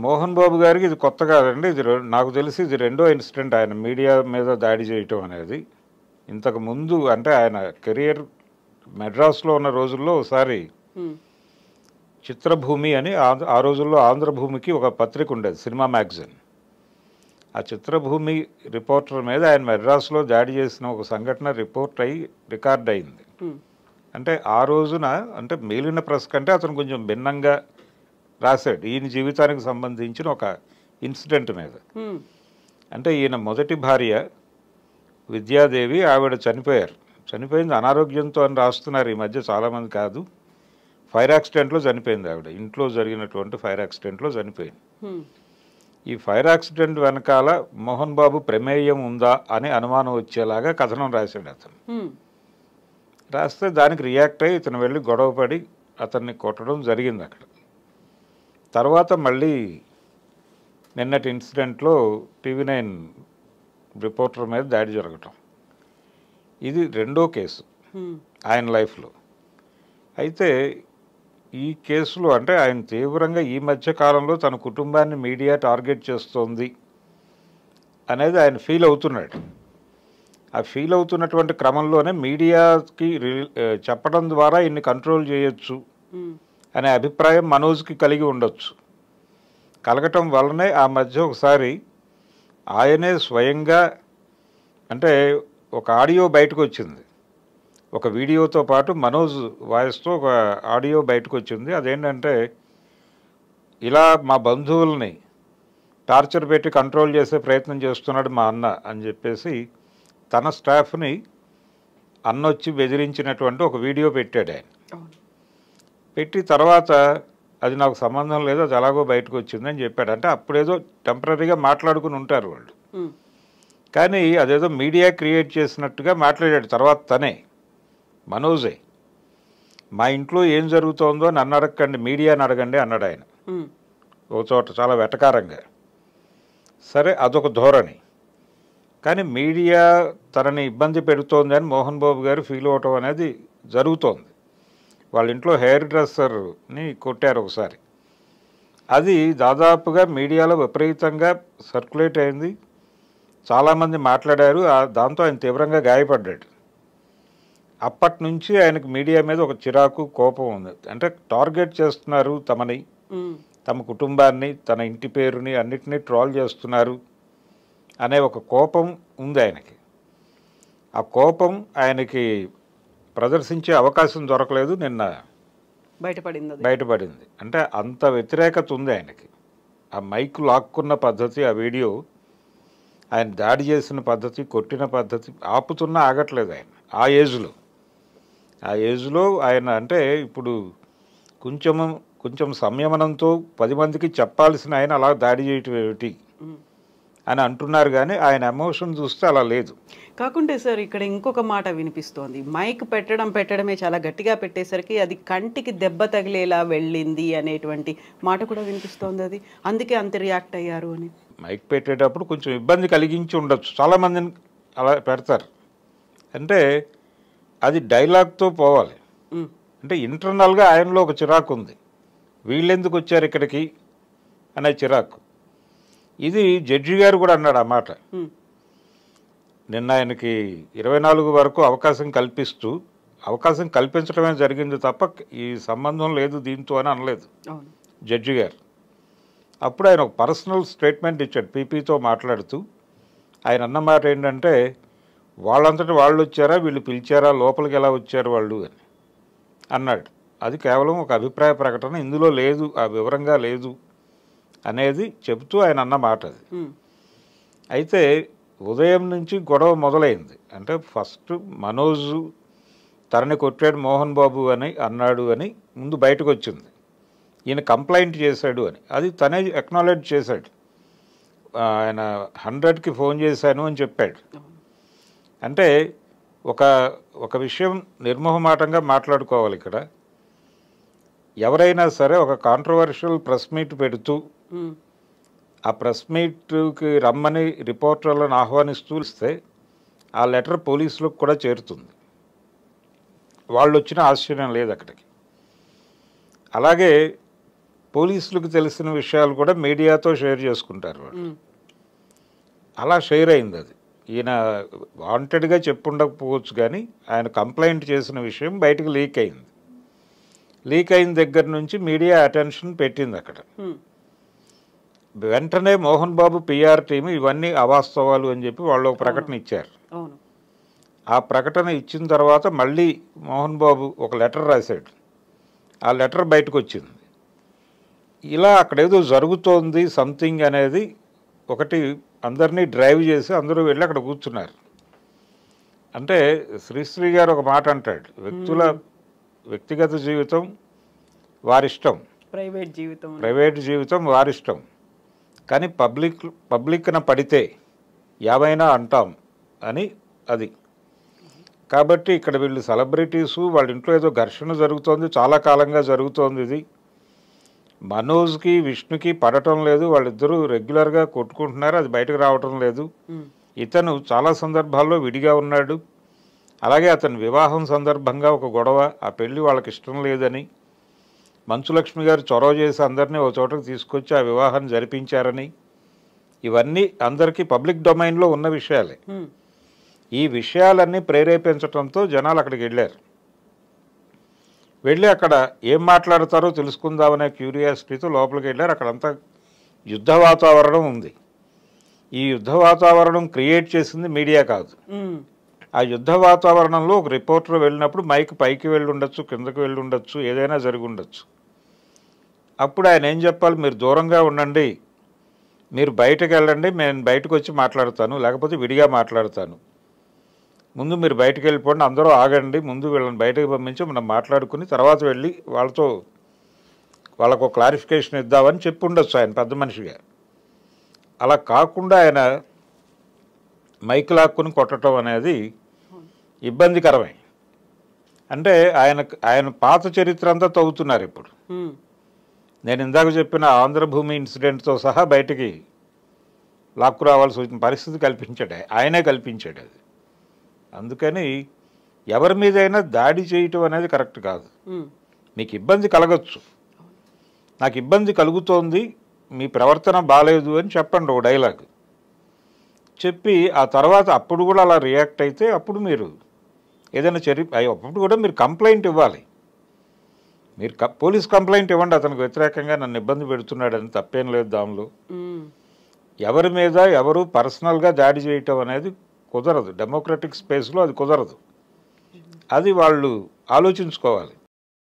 మోహన్ బాబు గారికి ఇది కొత్త కాదండి. ఇది నాకు తెలిసి ఇది రెండో ఇన్సిడెంట్ ఆయన మీడియా మీద దాడి చేయటం అనేది. ఇంతకు ముందు అంటే ఆయన కెరియర్ మెడ్రాస్లో ఉన్న రోజుల్లో ఒకసారి చిత్రభూమి అని ఆ రోజుల్లో ఆంధ్రభూమికి ఒక పత్రిక ఉండేది, సినిమా మ్యాగజైన్. ఆ చిత్రభూమి రిపోర్టర్ మీద ఆయన మెడ్రాస్లో దాడి చేసిన ఒక సంఘటన రిపోర్ట్ అయ్యి రికార్డ్ అయింది. అంటే ఆ రోజున అంటే మిగిలిన ప్రెస్ కంటే అతను కొంచెం భిన్నంగా రాశాడు ఈయన జీవితానికి సంబంధించిన ఒక ఇన్సిడెంట్ మీద. అంటే ఈయన మొదటి భార్య విద్యాదేవి, ఆవిడ చనిపోయింది అనారోగ్యంతో అని రాస్తున్నారు ఈ మధ్య చాలామంది. కాదు, ఫైర్ యాక్సిడెంట్లో చనిపోయింది ఆవిడ. ఇంట్లో జరిగినటువంటి ఫైర్ యాక్సిడెంట్లో చనిపోయింది. ఈ ఫైర్ యాక్సిడెంట్ వెనకాల మోహన్ బాబు ప్రమేయం ఉందా అని అనుమానం వచ్చేలాగా కథనం రాశాడు అతను. రాస్తే దానికి రియాక్ట్ అయ్యి ఇతను వెళ్ళి గొడవపడి అతన్ని కొట్టడం జరిగింది అక్కడ. తర్వాత మళ్ళీ నిన్నటి ఇన్సిడెంట్లో TV9 రిపోర్టర్ మీద దాడి జరగటం, ఇది రెండో కేసు ఆయన లైఫ్లో. అయితే ఈ కేసులో అంటే ఆయన తీవ్రంగా ఈ మధ్య కాలంలో తన కుటుంబాన్ని మీడియా టార్గెట్ చేస్తోంది అనేది ఆయన ఫీల్ అవుతున్నాడు. ఆ ఫీల్ అవుతున్నటువంటి క్రమంలోనే మీడియాకి చెప్పడం ద్వారా ఇన్ని కంట్రోల్ చేయొచ్చు అనే అభిప్రాయం మనోజ్కి కలిగి ఉండొచ్చు. కలగటం వల్లనే ఆ మధ్య ఒకసారి ఆయనే స్వయంగా అంటే ఒక ఆడియో బయటకు వచ్చింది, ఒక వీడియోతో పాటు మనోజ్ వాయిస్తో ఒక ఆడియో బయటకు వచ్చింది. అదేంటంటే, ఇలా మా బంధువుల్ని టార్చర్ పెట్టి కంట్రోల్ చేసే ప్రయత్నం చేస్తున్నాడు మా అన్న అని చెప్పేసి తన స్టాఫ్ని అన్నొచ్చి బెదిరించినటువంటి ఒక వీడియో పెట్టాడు ఆయన. పెట్టి తర్వాత అది నాకు సంబంధం లేదు, అది ఎలాగో బయటకు వచ్చిందని చెప్పాడు. అంటే అప్పుడేదో టెంపరీగా మాట్లాడుకుని ఉంటారు వాళ్ళు, కానీ అదేదో మీడియా క్రియేట్ చేసినట్టుగా మాట్లాడాడు. తర్వాత తనే మనోజే మా ఇంట్లో ఏం జరుగుతోందో నన్ను అడగండి, మీడియాని అడగండి అన్నాడు ఆయన ఒక చోట చాలా వెటకారంగా. సరే, అదొక ధోరణి. కానీ మీడియా తనని ఇబ్బంది పెడుతోంది అని మోహన్ బాబు గారు ఫీల్ అవటం అనేది జరుగుతోంది. వాళ్ళ ఇంట్లో హెయిర్ డ్రెస్సర్ని కొట్టారు ఒకసారి, అది దాదాపుగా మీడియాలో విపరీతంగా సర్క్యులేట్ అయింది, చాలామంది మాట్లాడారు. దాంతో ఆయన తీవ్రంగా గాయపడ్డాడు. అప్పటి నుంచి ఆయనకు మీడియా మీద ఒక చిరాకు, కోపం ఉంది. అంటే టార్గెట్ చేస్తున్నారు తమని, తమ కుటుంబాన్ని, తన ఇంటి పేరుని అన్నిటినీ ట్రోల్ చేస్తున్నారు అనే ఒక కోపం ఉంది ఆయనకి. ఆ కోపం ఆయనకి ప్రదర్శించే అవకాశం దొరకలేదు, నిన్న బయటపడింది. అంటే అంత వ్యతిరేకత ఉంది ఆయనకి. ఆ మైక్ లాక్కున్న పద్ధతి, ఆ వీడియో, ఆయన దాడి చేసిన పద్ధతి, కొట్టిన పద్ధతి ఆపుతున్నా ఆగట్లేదు ఆయన. ఆ ఏజ్లో ఆయన అంటే ఇప్పుడు కొంచెం సంయమనంతో 10 మందికి చెప్పాల్సిన ఆయన అలా దాడి చేయటం ఏమిటి అని అంటున్నారు, కానీ ఆయన ఎమోషన్ చూస్తే అలా లేదు. కాకుంటే సార్, ఇక్కడ ఇంకొక మాట వినిపిస్తోంది, మైక్ పెట్టడమే చాలా గట్టిగా పెట్టేసరికి అది కంటికి దెబ్బ తగిలేలా వెళ్ళింది అనేటువంటి మాట కూడా వినిపిస్తోంది. అది అందుకే అంత రియాక్ట్ అయ్యారు అని. మైక్ పెట్టేటప్పుడు కొంచెం ఇబ్బంది కలిగించి ఉండొచ్చు, చాలామందిని అలా పెడతారు. అంటే అది డైలాగ్తో పోవాలి. అంటే ఇంటర్నల్గా ఆయనలో ఒక చిరాకు ఉంది, వీళ్ళెందుకు వచ్చారు ఇక్కడికి అనే చిరాకు. ఇది జడ్జి గారు కూడా అన్నాడు ఆ మాట. నిన్న ఆయనకి 24 వరకు అవకాశం కల్పించడమే జరిగింది తప్ప ఈ సంబంధం లేదు దీంతో అని అనలేదు జడ్జి గారు. అప్పుడు ఆయన ఒక పర్సనల్ స్టేట్మెంట్ ఇచ్చాడు పీపీతో మాట్లాడుతూ. ఆయన అన్న మాట ఏంటంటే, వాళ్ళంతటి వాళ్ళు వచ్చారా, వీళ్ళు పిలిచారా, లోపలికి ఎలా వచ్చారు వాళ్ళు అని అన్నాడు. అది కేవలం ఒక అభిప్రాయ ప్రకటన, ఇందులో లేదు, ఆ వివరంగా లేదు అనేది చెబుతూ ఆయన అన్న మాట అది. అయితే ఉదయం నుంచి గొడవ మొదలైంది. అంటే ఫస్ట్ మనోజ్ తనని కొట్టాడు మోహన్ బాబు అని అన్నాడు అని ముందు బయటకు వచ్చింది, ఈయన కంప్లైంట్ చేశాడు అని. అది తనే అక్నాలెడ్జ్ చేశాడు. ఆయన 100కి ఫోన్ చేశాను అని చెప్పాడు. అంటే ఒక విషయం నిర్మోహమాటంగా మాట్లాడుకోవాలి ఇక్కడ. ఎవరైనా సరే ఒక కాంట్రవర్షియల్ ప్రెస్ మీట్ పెడుతూ ఆ ప్రెస్ మీట్కి రమ్మని రిపోర్టర్లను ఆహ్వానిస్తూ ఇస్తే ఆ లెటర్ పోలీసులకు కూడా చేరుతుంది, వాళ్ళు వచ్చిన ఆశ్చర్యం లేదు అక్కడికి. అలాగే పోలీసులకు తెలిసిన విషయాలు కూడా మీడియాతో షేర్ చేసుకుంటారు వాళ్ళు. అలా షేర్ అయింది అది. ఈయన వాంటెడ్గా చెప్పుండకపోవచ్చు, కానీ ఆయన కంప్లైంట్ చేసిన విషయం బయటకు లీక్ అయింది. లీక్ అయిన దగ్గర నుంచి మీడియా అటెన్షన్ పెట్టింది అక్కడ. వెంటనే మోహన్ బాబు పిఆర్ టీమ్ ఇవన్నీ అవాస్తవాలు అని చెప్పి వాళ్ళు ఒక ప్రకటన ఇచ్చారు. ఆ ప్రకటన ఇచ్చిన తర్వాత మళ్ళీ మోహన్ బాబు ఒక లెటర్ రాశాడు. ఆ లెటర్ బయటకు వచ్చింది. ఇలా అక్కడేదో జరుగుతోంది సంథింగ్ అనేది ఒకటి అందరినీ డ్రైవ్ చేసి అందరూ వెళ్ళి అక్కడ కూర్చున్నారు. అంటే శ్రీశ్రీ గారు ఒక మాట అంటాడు, వ్యక్తిగత జీవితం వారిష్టం, ప్రైవేట్ జీవితం వారిష్టం, కానీ పబ్లిక్న పడితే ఏమైనా అంటాం అని అది. కాబట్టి ఇక్కడ వీళ్ళు సెలబ్రిటీసు, వాళ్ళ ఇంట్లో ఏదో ఘర్షణ జరుగుతోంది, చాలా కాలంగా జరుగుతోంది. ఇది మనోజ్కి విష్ణుకి పడటం లేదు, వాళ్ళిద్దరూ రెగ్యులర్గా కొట్టుకుంటున్నారు, అది బయటకు రావటం లేదు. ఇతను చాలా సందర్భాల్లో విడిగా ఉన్నాడు. అలాగే అతని వివాహం సందర్భంగా ఒక గొడవ, ఆ పెళ్ళి వాళ్ళకి ఇష్టం లేదని మంచులక్ష్మి గారు చొరవ చేసి అందరినీ ఒక చోటకు తీసుకొచ్చి ఆ వివాహాన్ని జరిపించారని, ఇవన్నీ అందరికీ పబ్లిక్ డొమైన్లో ఉన్న విషయాలే. ఈ విషయాలన్నీ ప్రేరేపించడంతో జనాలు అక్కడికి వెళ్ళారు. వెళ్ళి అక్కడ ఏం మాట్లాడతారో తెలుసుకుందామనే క్యూరియాసిటీతో లోపలికి వెళ్ళారు. అక్కడంతా యుద్ధ వాతావరణం ఉంది. ఈ యుద్ధ వాతావరణం క్రియేట్ చేసింది మీడియా కాదు. ఆ యుద్ధ వాతావరణంలో ఒక రిపోర్టర్ వెళ్ళినప్పుడు మైక్ పైకి వెళ్ళి ఉండొచ్చు, కిందకి వెళ్ళి ఉండొచ్చు, ఏదైనా జరిగి ఉండొచ్చు. అప్పుడు ఆయన ఏం చెప్పాలి, మీరు దూరంగా ఉండండి, మీరు బయటకు వెళ్ళండి, నేను బయటకు వచ్చి మాట్లాడతాను, లేకపోతే విడిగా మాట్లాడతాను, ముందు మీరు బయటకు వెళ్ళిపోండి, అందరూ ఆగండి, ముందు వీళ్ళని బయటకు పంపించి మనం మాట్లాడుకుని తర్వాత వెళ్ళి వాళ్ళకు క్లారిఫికేషన్ ఇద్దామని చెప్పి ఉండొచ్చు ఆయన పెద్ద మనిషిగా. అలా కాకుండా ఆయన మైక్ లాక్కుని కొట్టడం అనేది ఇబ్బందికరమే. అంటే ఆయన పాత చరిత్ర అంతా తవ్వుతున్నారు ఇప్పుడు. నేను ఇందాక చెప్పిన ఆంధ్రభూమి ఇన్సిడెంట్తో సహా బయటికి లాక్కు రావాల్సి వచ్చిన పరిస్థితి కల్పించాడు, ఆయనే కల్పించాడు అది. అందుకని ఎవరి మీదైనా దాడి చేయటం అనేది కరెక్ట్ కాదు. మీకు ఇబ్బంది కలగచ్చు, నాకు ఇబ్బంది కలుగుతోంది, మీ ప్రవర్తన బాగాలేదు అని చెప్పండి, ఒక డైలాగ్ చెప్పి ఆ తర్వాత అప్పుడు కూడా అలా రియాక్ట్ అయితే అప్పుడు మీరు ఏదైనా అప్పుడు కూడా మీరు కంప్లైంట్ ఇవ్వాలి. మీరు పోలీస్ కంప్లైంట్ ఇవ్వండి, అతనికి వ్యతిరేకంగా నన్ను ఇబ్బంది పెడుతున్నాడని, తప్పేం లేదు దానిలో. ఎవరి మీద ఎవరు పర్సనల్గా దాడి చేయటం అనేది కుదరదు, డెమోక్రటిక్ స్పేస్లో అది కుదరదు. అది వాళ్ళు ఆలోచించుకోవాలి.